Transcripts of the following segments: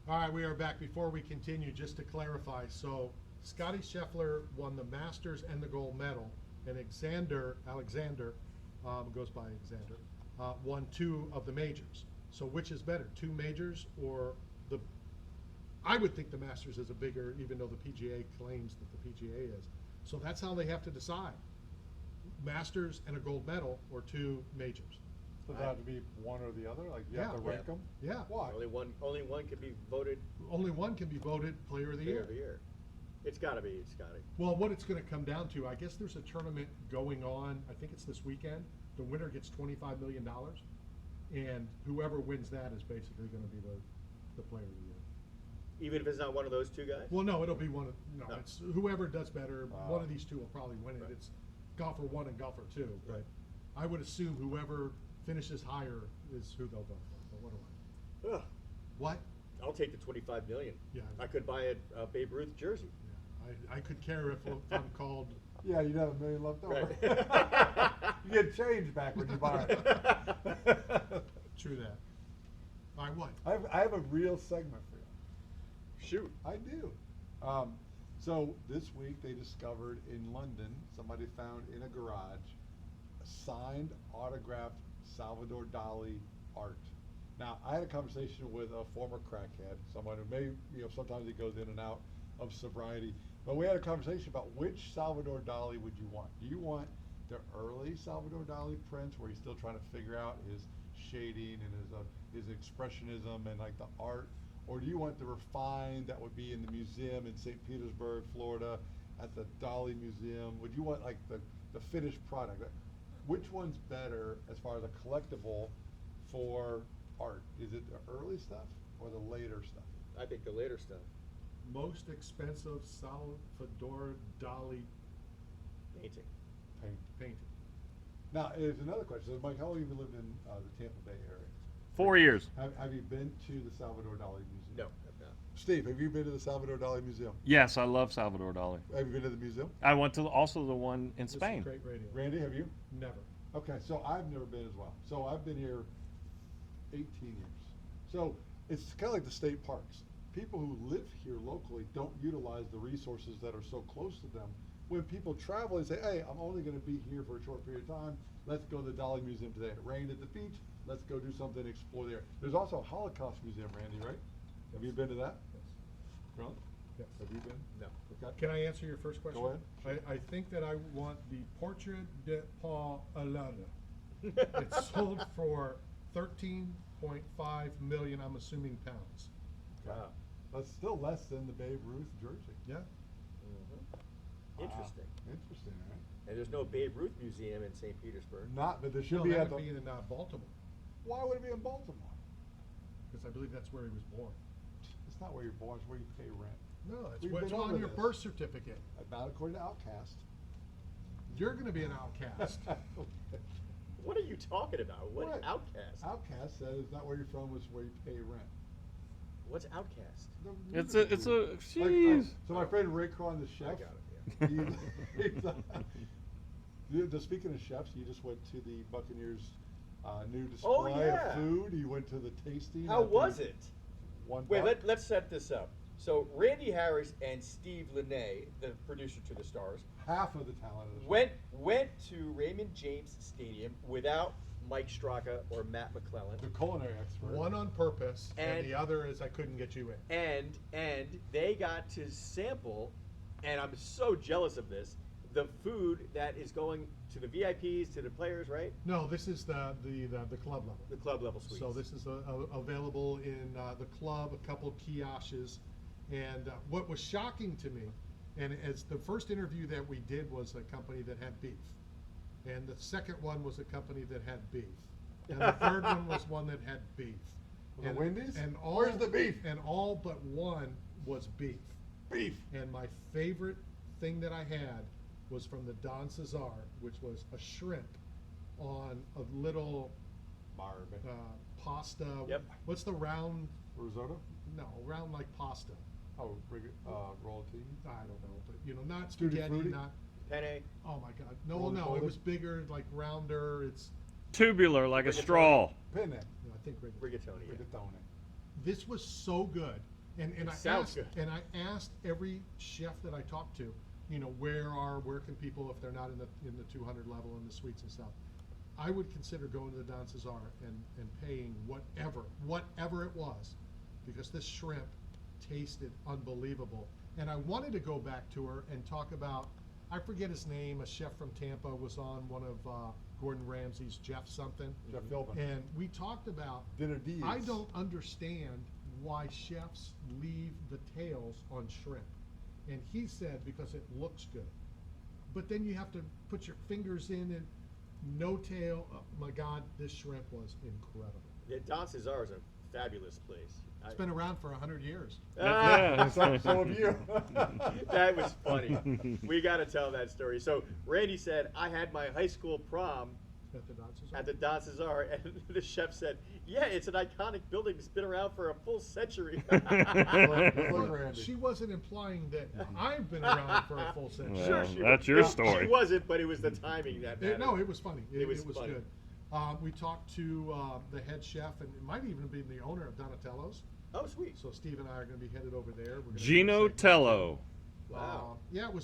All right, we are back. Before we continue, just to clarify, so Scotty Scheffler won the Masters and the gold medal, and Alexander goes by Alexander, won 2 of the majors. So which is better, 2 majors or the? I would think the Masters is a bigger, even though the PGA claims that the PGA is. So that's how they have to decide: Masters and a gold medal, or 2 majors. Does it have to be one or the other? Like you have to Yeah. rank them? Yeah. Why? Only one can be voted Only one can be voted Player of the Player Year. of the Year. It's gotta be Scotty. Well, what it's going to come down to, I guess there's a tournament going on. I think it's this weekend. The winner gets $25 million, and whoever wins that is basically going to be the Player of the Year. Even if it's not one of those 2 guys? Well, no, it'll be one of No. It's whoever does better. Wow. One of these 2 will probably win it. Right. It's golfer 1 and golfer 2. But Right. I would assume whoever finishes higher is who they'll vote for. But what do I? Ugh, What? I'll take the 25 million. Yeah. I could buy a Babe Ruth jersey. Yeah, I could care if I'm called. Yeah, you'd have $1 million left over. Right. You get change back when you buy it. True that. All right, what? I have a real segment for you. Shoot. I do. So this week they discovered in London, somebody found in a garage, a signed, autographed Salvador Dali art. Now, I had a conversation with a former crackhead, someone who may, sometimes he goes in and out of sobriety. But we had a conversation about which Salvador Dali would you want? Do you want the early Salvador Dali prints where he's still trying to figure out his shading and his expressionism and like the art? Or do you want the refined that would be in the museum in St. Petersburg, Florida, at the Dali Museum? Would you want like the finished product? Which one's better as far as a collectible for art? Is it the early stuff or the later stuff? I think the later stuff. Most expensive Salvador Dali Painting. painting. Now, there's another question. So, Mike, how long have you lived in the Tampa Bay area? 4 years. Have you been to the Salvador Dali Museum? No, I've not. Steve, have you been to the Salvador Dali Museum? Yes, I love Salvador Dali. Have you been to the museum? I went to also the one in This is Spain. great radio. Randy, have you? Never. Okay, so I've never been as well. So I've been here 18 years. So it's kind of like the state parks. People who live here locally don't utilize the resources that are so close to them. When people travel, they say, hey, I'm only going to be here for a short period of time. Let's go to the Dali Museum today. It rained at the beach. Let's go do something, explore there. There's also a Holocaust Museum, Randy, right? Have you been to that? Yes. Really? Yes. Have you been? No. Okay. Can I answer your first question? Go ahead. I think that I want the Portrait de Paul Alana. It's sold for 13.5 million, I'm assuming, pounds. Wow. That's still less than the Babe Ruth jersey. Yeah? Mhm. Interesting. Interesting, right? And there's no Babe Ruth Museum in St. Petersburg. Not, but there should No, be that at would the. be in Baltimore, Why would it be in Baltimore? because I believe that's where he was born. It's not where you're born, it's where you pay rent. No, it's We've what's been on over your this. birth certificate. Not according to Outcast. You're gonna be an outcast. What are you talking about? What What? Outcast? Outcast says it's not where you're from, it's where you pay rent. What's Outcast? It's a Like, jeez. so my friend Ray Cron, the chef. I got it, Speaking of chefs, you just went to the Buccaneers' new display Oh, yeah. of food. You went to the tasting. How at the was it? One Wait, Buck. let's set this up. So Randy Harris and Steve Linne, the producer to the Stars, Half of the talent of the went to Raymond James Stadium without Mike Straka or Matt McClellan, the culinary expert. One on purpose, and And- the other is I couldn't get you in. and they got to sample, and I'm so jealous of this, the food that is going to the VIPs, to the players, right? No, this is the club level. The club level suites. So this is available in the club, a couple kiosks, and what was shocking to me, and as the first interview that we did was a company that had beef, and the second one was a company that had beef, and the third one was one that had beef. Was it Wendy's? And all, Where's the beef? And all but one was beef. Beef. And my favorite thing that I had was from the Don Cesar, which was a shrimp on a little Marvin. pasta. Yep. What's the round? Risotto? No, round like pasta. Oh, rollatini? I don't know, but not Tutti spaghetti, frutti? not. Penne. Oh my God, no, Roly no, poly? it was bigger, like rounder. It's. Tubular like a Rigatoni. straw. Penne. I think Rigatoni. Yeah. Rigatoni. this was so good. And I Sounds asked, good. and I asked every chef that I talked to, you know, where can people, if they're not in the 200 level in the suites and stuff, I would consider going to the Don Cesar and paying whatever it was, because this shrimp tasted unbelievable. And I wanted to go back to her and talk about, I forget his name, a chef from Tampa was on one of Gordon Ramsay's, Jeff something. Jeff Philbin. And we talked about, Dinner D's. I don't understand why chefs leave the tails on shrimp. And he said because it looks good. But then you have to put your fingers in and no tail. Oh my God, this shrimp was incredible. Yeah, Don Cesar is a fabulous place. It's been around for 100 years. Yeah. So have you. That was funny. We got to tell that story. So Randy said, I had my high school prom At the Don Cesar. at the Don Cesar, and the chef said, yeah, it's an iconic building. It's been around for a full century. Look, Well, Randy. she wasn't implying that I've been around for a full century. Well, Sure, she that's was. your It- story. She wasn't, but it was the timing that mattered. No, it was funny. It was funny. good. We talked to the head chef, and it might even be the owner of Donatello's. Oh, sweet. So Steve and I are going to be headed over there. We're gonna do a Gino segment. Tello. Wow. Yeah, it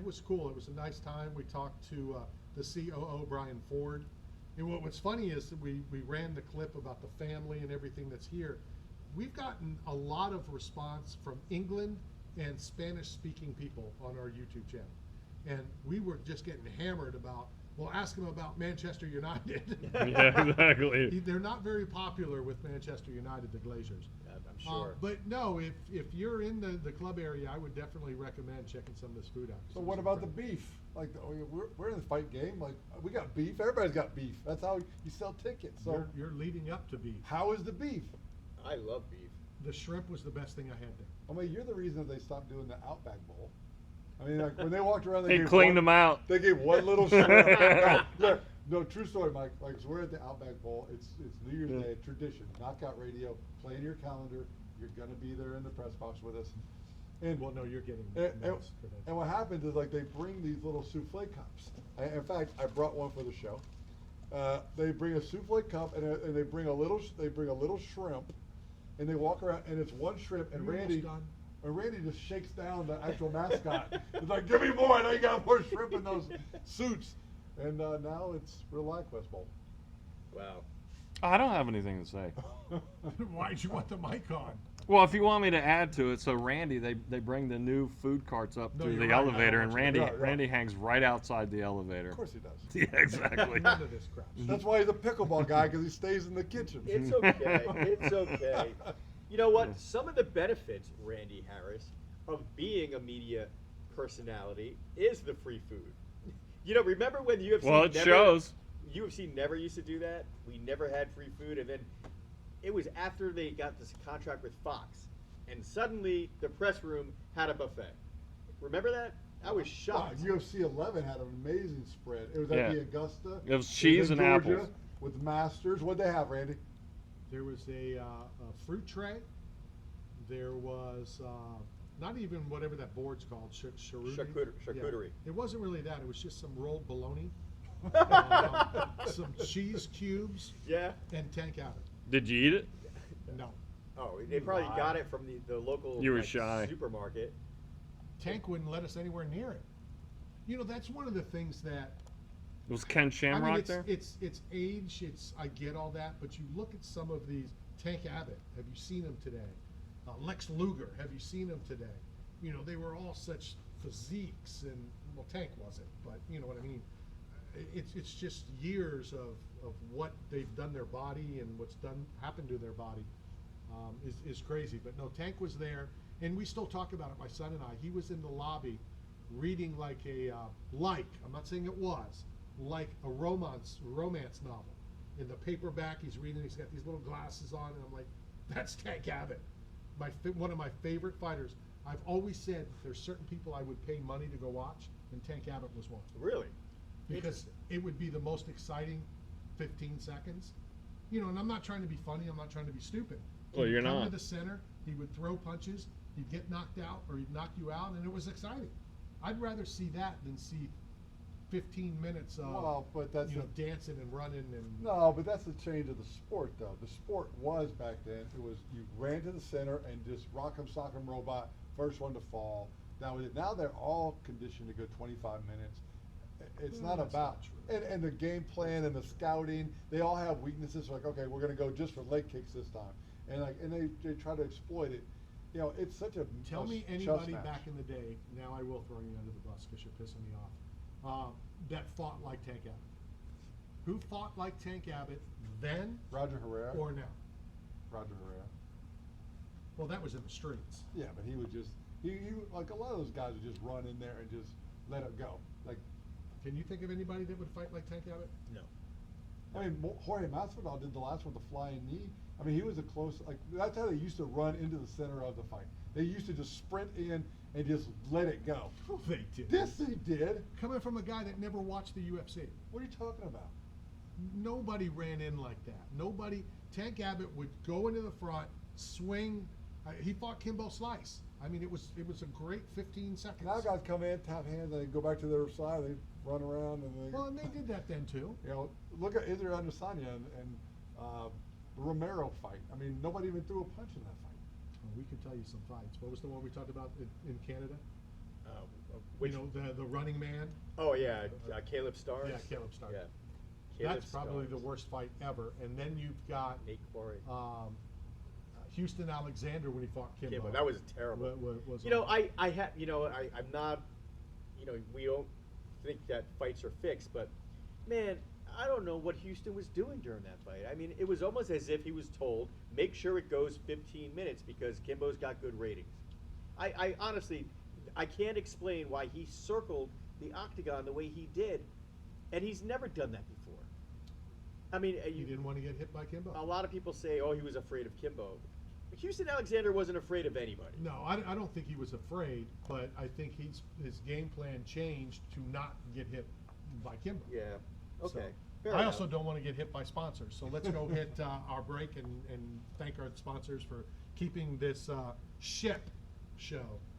was cool. It was a nice time. We talked to the COO, Brian Ford. And what's funny is that we ran the clip about the family and everything that's here. We've gotten a lot of response from England and Spanish-speaking people on our YouTube channel. And we were just getting hammered about, well, ask them about Manchester United. Yeah, exactly. They're not very popular with Manchester United, the Glazers. I'm sure. But no, if you're in the club area, I would definitely recommend checking some of this food out. So what about the beef? Like, we're in the fight game. Like, we got beef. Everybody's got beef. That's how you sell tickets. So You're leading up to beef. how is the beef? I love beef. The shrimp was the best thing I had there. I mean, you're the reason that they stopped doing the Outback Bowl. I mean, like, when they walked around, They gave cleaned one- them out. They gave one little shrimp. No, true story, Mike. Like, so we're at the Outback Bowl. It's New Year's Yeah. Day, tradition. Knockout Radio. Play in your calendar. You're gonna be there in the press box with us. And Well, no, you're getting and, and, Mel's credentials. and what happens is, like, they bring these little souffle cups. In fact, I brought one for the show. They bring a souffle cup and they bring a little shrimp, and they walk around and it's one shrimp and You're Randy. almost done. And Randy just shakes down the actual mascot. He's like, "Give me more! I know you got more shrimp in those suits." And now it's Real Quest Bowl. Wow. I don't have anything to say. Why'd you want the mic on? Well, if you want me to add to it, so Randy, they bring the new food carts up No, through you're the right. I don't elevator, and want you to- Randy Yeah, yeah. Randy hangs right outside the elevator. Of course he does. Yeah, exactly. None of this crap. That's why he's a pickleball guy, because he stays in the kitchen. It's okay. It's okay. You know what? Some of the benefits, Randy Harris, of being a media personality is the free food. You know, remember when UFC Well, it never, shows. UFC never used to do that? We never had free food, and then it was after they got this contract with Fox, and suddenly the press room had a buffet. Remember that? I was shocked. UFC 11 had an amazing spread. It was at Yeah. the Augusta. It was cheese in and Georgia apples. with Masters. What'd they have, Randy? There was a fruit tray. There was not even whatever that board's called, Charcuterie. Yeah. It wasn't really that. It was just some rolled bologna, some cheese cubes, Yeah. and Tank Abbott. Did you eat it? No, Oh, they probably got it from the local You were shy. supermarket. Tank wouldn't let us anywhere near it. You know, that's one of the things that Was Ken Shamrock I mean, there? it's age. I get all that, but you look at some of these. Tank Abbott, have you seen him today? Lex Luger, have you seen him today? You know, they were all such physiques, and well, Tank wasn't, but you know what I mean. It's just years of what they've done their body and what's happened to their body is crazy. But no, Tank was there, and we still talk about it. My son and I. He was in the lobby, reading like I'm not saying it was. Like a romance novel. In the paperback, he's reading. He's got these little glasses on, and I'm like, "That's Tank Abbott, one of my favorite fighters." I've always said there's certain people I would pay money to go watch, and Tank Abbott was one. Really? Because it would be the most exciting 15 seconds. You know, and I'm not trying to be funny. I'm not trying to be stupid. Well, He'd you're come not. to the center. He would throw punches. He'd get knocked out, or he'd knock you out, and it was exciting. I'd rather see that than see 15 minutes of, Well, but that's you know, a- dancing and running and. No, but that's the change of the sport, though. The sport was back then, it was you ran to the center and just rock'em sock'em robot, first one to fall. That was it. Now they're all conditioned to go 25 minutes. It's Well, not that's about, not true. and the game plan and the scouting, they all have weaknesses, like, okay, we're gonna go just for leg kicks this time. And like, and they try to exploit it. You know, it's such a. Tell me chess anybody match. back in the day, now I will throw you under the bus because you're pissing me off, that fought like Tank Abbott. Who fought like Tank Abbott then Roger Herrera. or now? Roger Herrera. Well, that was in the streets. Yeah, but he would just, he like a lot of those guys would just run in there and just let it go. Like, Can you think of anybody that would fight like Tank Abbott? No. I mean, Jorge Masvidal did the last one with the flying knee. I mean, he was a close, like, that's how they used to run into the center of the fight. They used to just sprint in and just let it go. Oh, they did. Yes, they did. Coming from a guy that never watched the UFC. What are you talking about? Nobody ran in like that. Nobody. Tank Abbott would go into the front, swing. He fought Kimbo Slice. I mean, it was a great 15 seconds. Now guys come in, tap hands, and they go back to their side, they run around, and they. Well, and they did that then too. You know, look at Israel Adesanya and Romero fight. I mean, nobody even threw a punch in that fight. Well, we can tell you some fights. What was the one we talked about in Canada? Which, You know, the running man. oh yeah, Caleb Starrs. Yeah, Caleb Starrs. Yeah. Caleb That's probably the Starrs. worst fight ever. And then you've got Nate Quarry. Houston Alexander when he fought Kimbo. Kimbo, that was terrible. Was You know, awful. I have, you know, I'm not, you know, we don't think that fights are fixed, but man, I don't know what Houston was doing during that fight. I mean, it was almost as if he was told, make sure it goes 15 minutes because Kimbo's got good ratings. I honestly, I can't explain why he circled the octagon the way he did, and he's never done that before. I mean, He didn't want to get hit by Kimbo. a lot of people say, oh, he was afraid of Kimbo. Houston Alexander wasn't afraid of anybody. No, I don't think he was afraid, but I think his game plan changed to not get hit by Kimbo. Yeah. Okay. So, Fair I enough. also don't want to get hit by sponsors, so let's go hit our break and thank our sponsors for keeping this ship show